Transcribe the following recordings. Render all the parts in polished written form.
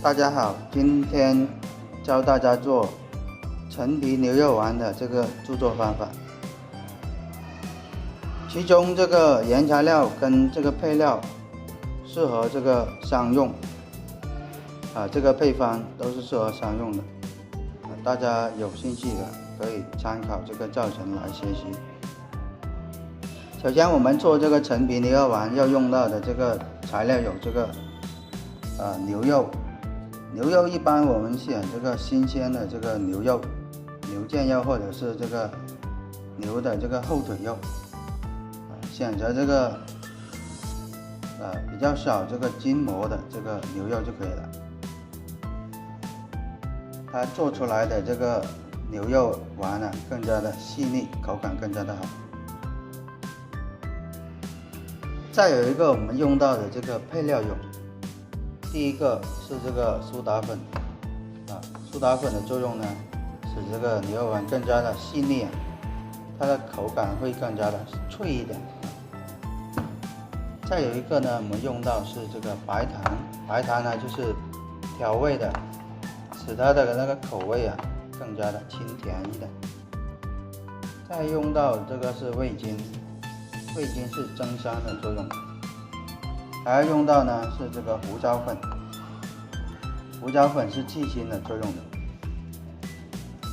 大家好，今天教大家做陈皮牛肉丸的这个制作方法。其中这个原材料跟这个配料适合这个商用这个配方都是适合商用的大家有兴趣的可以参考这个教程来学习。首先我们做这个陈皮牛肉丸要用到的这个材料有这个牛肉。牛肉一般我们选这个新鲜的这个牛肉、牛腱肉或者是这个牛的这个后腿肉，选择这个比较少这个筋膜的这个牛肉就可以了。它做出来的这个牛肉丸更加的细腻，口感更加的好。再有一个我们用到的这个配料有。第一个是这个苏打粉苏打粉的作用呢，使这个牛肉丸更加的细腻它的口感会更加的脆一点。再有一个呢，我们用到是这个白糖，白糖呢就是调味的，使它的那个口味更加的清甜一点。再用到这个是味精，味精是增香的作用。还要用到呢是这个胡椒粉，胡椒粉是去腥的作用的。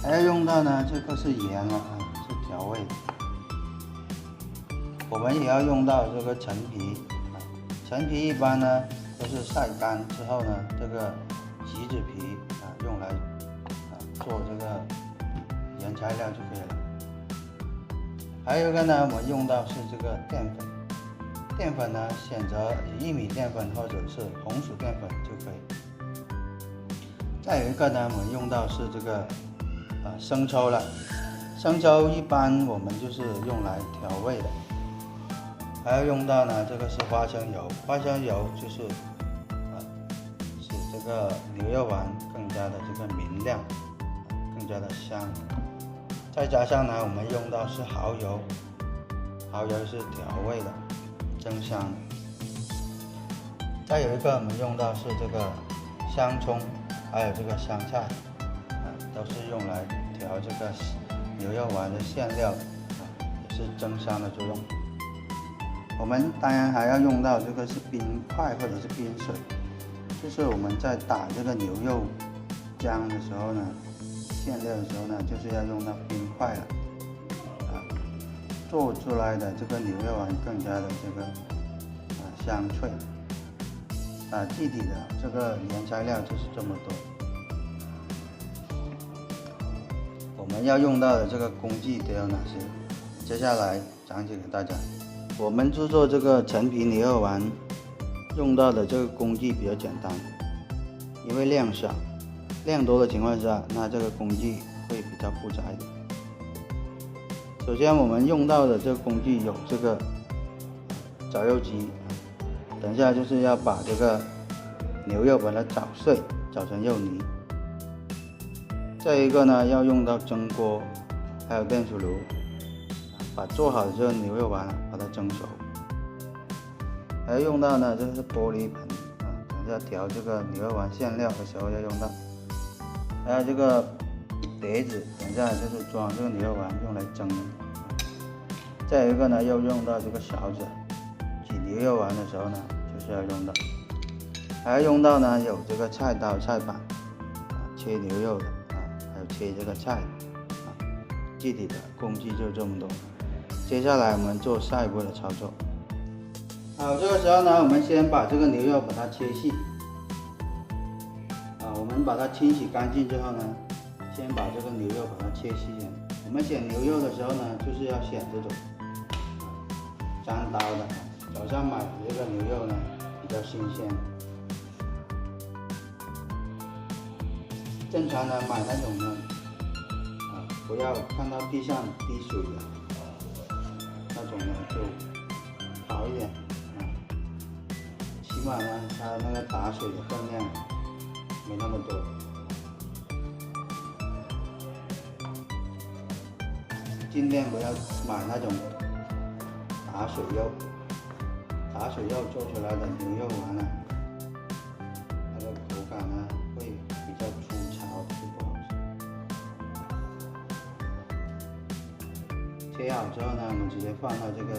还要用到呢这个是盐是调味的。我们也要用到这个陈皮，陈皮一般呢都是晒干之后呢，这个橘子皮用来做这个原材料就可以了。还有一个呢，我们用到是这个淀粉。淀粉呢，选择玉米淀粉或者是红薯淀粉就可以。再有一个呢，我们用到是这个生抽了。生抽一般我们就是用来调味的。还要用到呢，这个是花生油。花生油就是使这个牛肉丸更加的这个明亮，更加的香。再加上呢，我们用到是蚝油，蚝油是调味的。增香。再有一个我们用到是这个香葱，还有这个香菜都是用来调这个牛肉丸的馅料也是增香的作用。我们当然还要用到这个是冰块或者是冰水，就是我们在打这个牛肉浆的时候呢，馅料的时候呢，就是要用到冰块了。做出来的这个牛肉丸更加的这个香脆具体的这个原材料就是这么多。我们要用到的这个工具都有哪些？接下来讲解给大家。我们制作这个陈皮牛肉丸用到的这个工具比较简单，因为量少，量多的情况下，那这个工具会比较复杂一点。首先我们用到的这个工具有这个绞肉机，等一下就是要把这个牛肉把它捣碎，捣成肉泥。再一个呢，要用到蒸锅，还有电磁炉，把做好的这个牛肉丸把它蒸熟。还要用到呢，这是玻璃盆等一下调这个牛肉丸馅料的时候要用到。还有这个碟子，等一下就是装这个牛肉丸用来蒸的。再有一个呢，要用到这个勺子，挤牛肉丸的时候呢，就是要用到。还要用到呢，有这个菜刀、菜板切牛肉的还有切这个菜具体的工具就这么多。接下来我们做下一步的操作。好，这个时候呢，我们先把这个牛肉把它切细我们把它清洗干净之后呢，先把这个牛肉把它切细我们选牛肉的时候呢，就是要选这种粘刀的。早上买的这个牛肉呢比较新鲜，正常的买那种呢不要看到地上滴水的那种呢就好一点起码呢它那个打水的分量没那么多。尽量不要买那种打水肉，打水肉做出来的牛肉丸那个口感切好之后呢，我们直接放到这个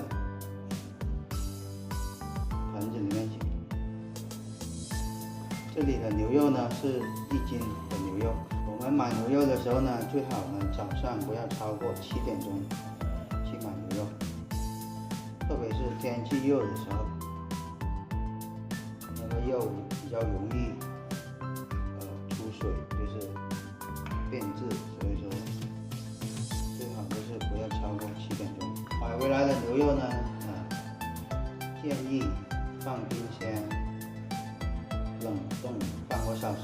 盆子里面去。这里的牛肉呢是1斤的牛肉。我们买牛肉的时候呢，最好呢早上不要超过7点钟去买牛肉，特别是天气热的时候，那个肉比较容易出水，就是变质，所以说最好就是不要超过7点钟。买回来的牛肉呢，建议放冰箱冷冻半个小时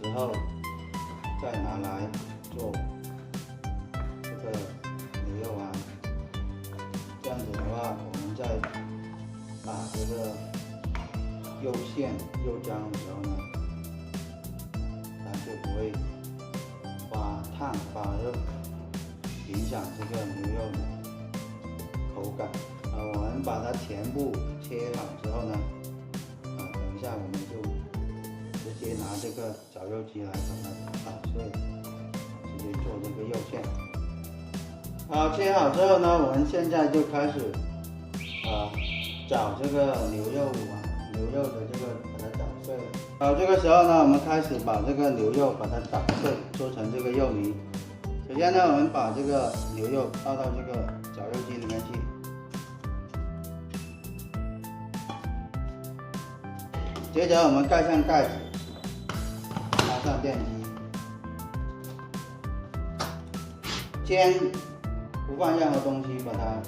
之后再拿来做这个牛肉丸。这样子的话，我们在打这个肉馅、肉浆的时候呢，它就不会发烫发热，影响这个牛肉的口感。我们把它全部切好之后呢，等一下我们就直接拿这个绞肉机来把它捣碎，直接做这个肉馅。好，切好之后呢，我们现在就开始找这个牛肉的这个把它捣碎了。好，这个时候呢，我们开始把这个牛肉把它捣碎，做成这个肉泥。首先呢，我们把这个牛肉倒到这个绞肉机里面去。接着我们盖上盖子，插上电机，先不放任何东西，把它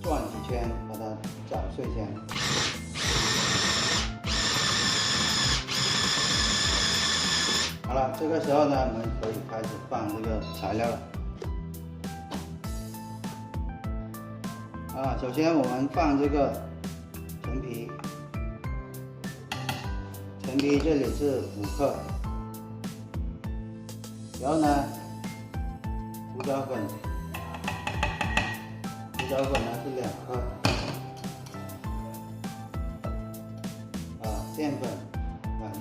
转几圈，把它搅碎先。好了，这个时候呢，我们可以开始放这个材料了。首先我们放这个陈皮。陈皮这里是5克，然后呢，胡椒粉呢是2克，淀粉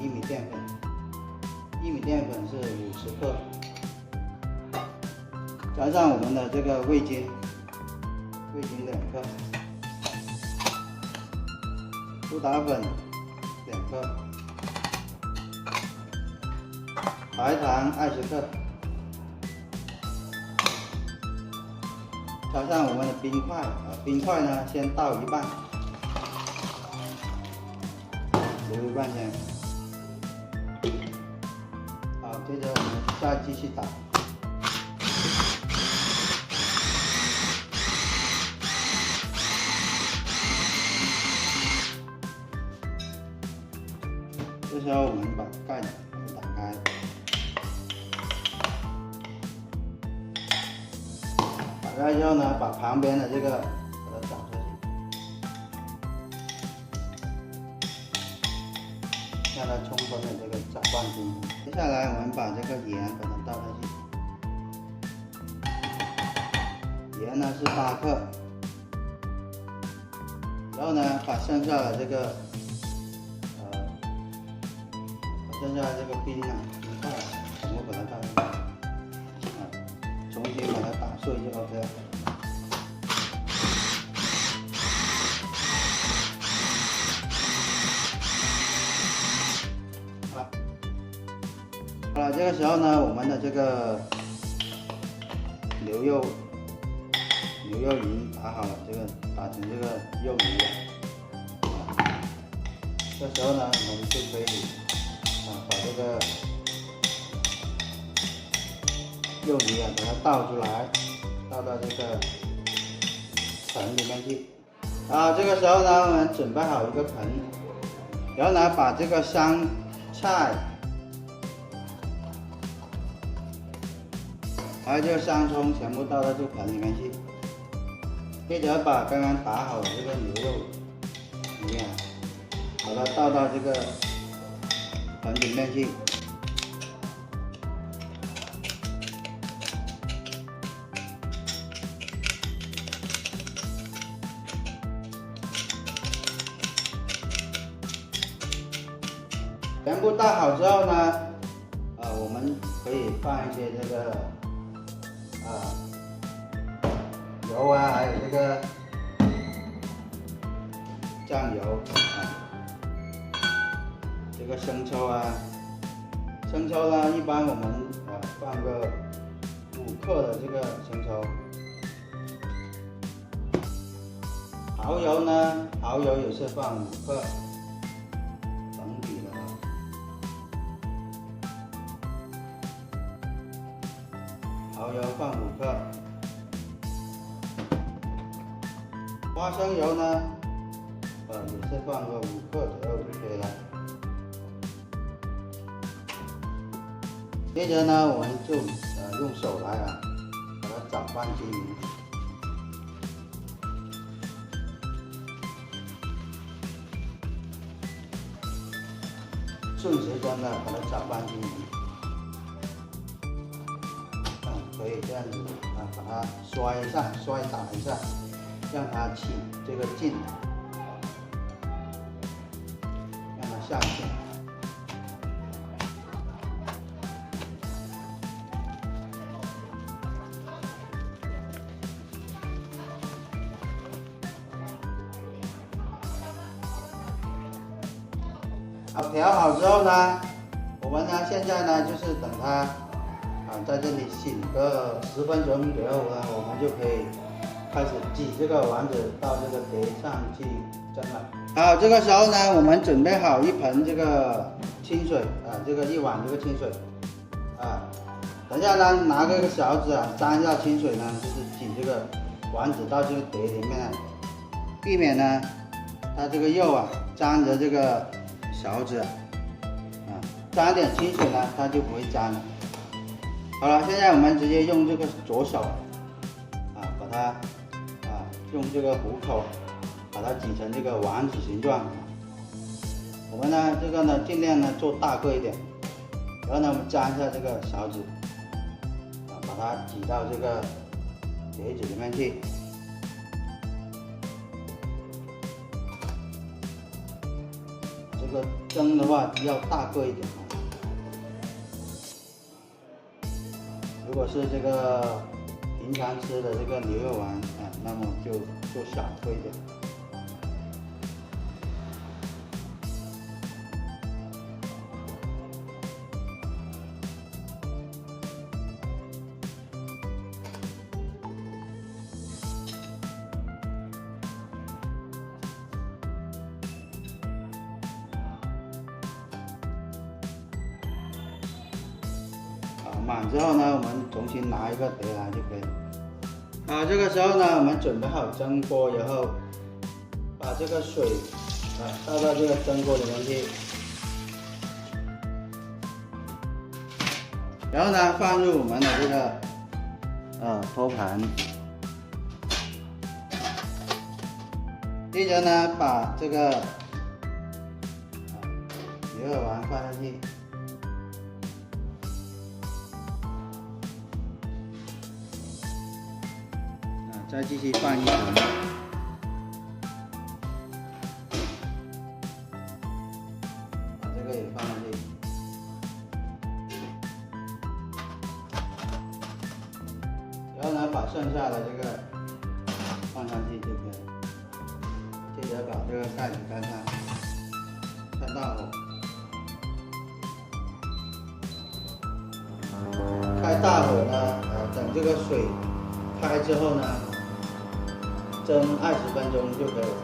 薏米淀粉，薏米淀粉是50克，加上我们的这个味精2克，苏打粉2克。白糖20克，加上我们的冰块，冰块呢先倒一半，留一半先。好，接着我们再继续打。这时候我们把盖子打开。打开之后呢，把旁边的这个把它搅出去，让它充分的这个搅拌均匀。接下来我们把这个盐把它倒下去，盐呢是8克，然后呢把剩下的这个冰块全部把它倒进去，重新把它打碎就 OK 了。好了，这个时候呢，我们的这个牛肉已经打好了，打成这个肉泥了。这时候呢，我们就可以把这个肉泥把它倒出来，倒到这个盆里面去。这个时候呢，我们准备好一个盆，然后呢，把这个香菜还有这个香葱全部倒到这个盆里面去。接着把刚刚打好的这个牛肉泥把它倒到这个盆里面去。全部倒好之后呢，我们可以放一些这个油啊，还有这个酱油啊，这个生抽啊，生抽呢，一般我们放个5克的这个生抽。蚝油呢，蚝油也是放5克，整体的蚝油放5克。花生油呢，也是放个5克左右就可以了。接着呢，我们就用手来把它搅拌均匀。顺时针的把它搅拌均匀，可以这样子把它摔打一下，让它起这个劲，让它下去。好，调好之后呢，我们呢现在呢就是等它在这里醒个10分钟左右呢，我们就可以开始挤这个丸子到这个碟上去蒸了。好，这个时候呢，我们准备好一盆这个清水这个1碗这个清水等一下呢，拿这个勺子沾一下清水呢，就是挤这个丸子到这个碟里面避免呢它这个肉沾着这个勺子沾点清水呢，它就不会粘了。好了，现在我们直接用这个左手把它用这个虎口把它挤成这个丸子形状。我们呢这个呢尽量呢做大个一点，然后呢我们沾一下这个勺子把它挤到这个碟子里面去。这个蒸的话要大个一点如果是这个平常吃的这个牛肉丸那么就做小个一点。满之后呢，我们重新拿一个碟来就可以了。好，这个时候呢，我们准备好蒸锅，然后把这个水倒到这个蒸锅里面去，然后呢放入我们的这个托盘，接着呢把这个牛肉丸放上去。再继续放一层，把这个也放上去，然后呢把剩下的这个放上去就可以了。接着把这个盖子盖上，开大火，开大火呢，等这个水开之后呢。蒸20分钟就可以了。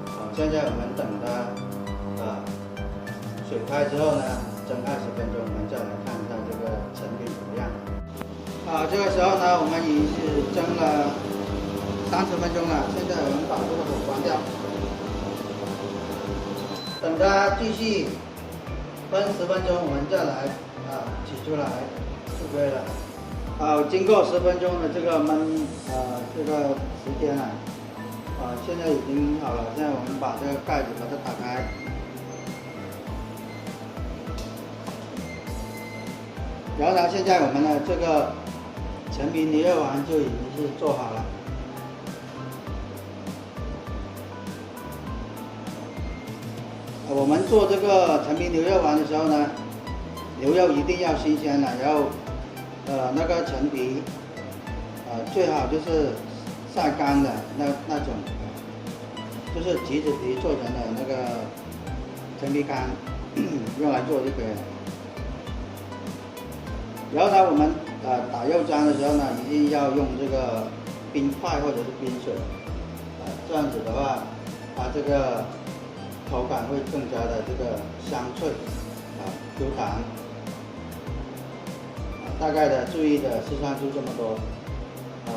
好，现在我们等它水开之后呢，蒸20分钟，我们再来看一下这个成品怎么样。好，这个时候呢，我们已经是蒸了30分钟了。现在我们把这个火关掉，等它继续焖10分钟，我们再来取出来就可以了。好，经过10分钟的这个焖这个时间了，现在已经好了。现在我们把这个盖子把它打开，然后呢，现在我们的这个陈皮牛肉丸就已经是做好了。我们做这个陈皮牛肉丸的时候呢，牛肉一定要新鲜的，然后那个陈皮最好就是晒干的那种，就是橘子皮做成的那个陈皮干，用来做就可以了。然后呢，我们打肉浆的时候呢，一定要用这个冰块或者是冰水，这样子的话，它这个口感会更加的这个香脆，Q弹。大概的注意的事项就这么多。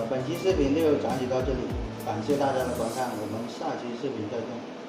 本期视频就讲解到这里，感谢大家的观看，我们下期视频再见。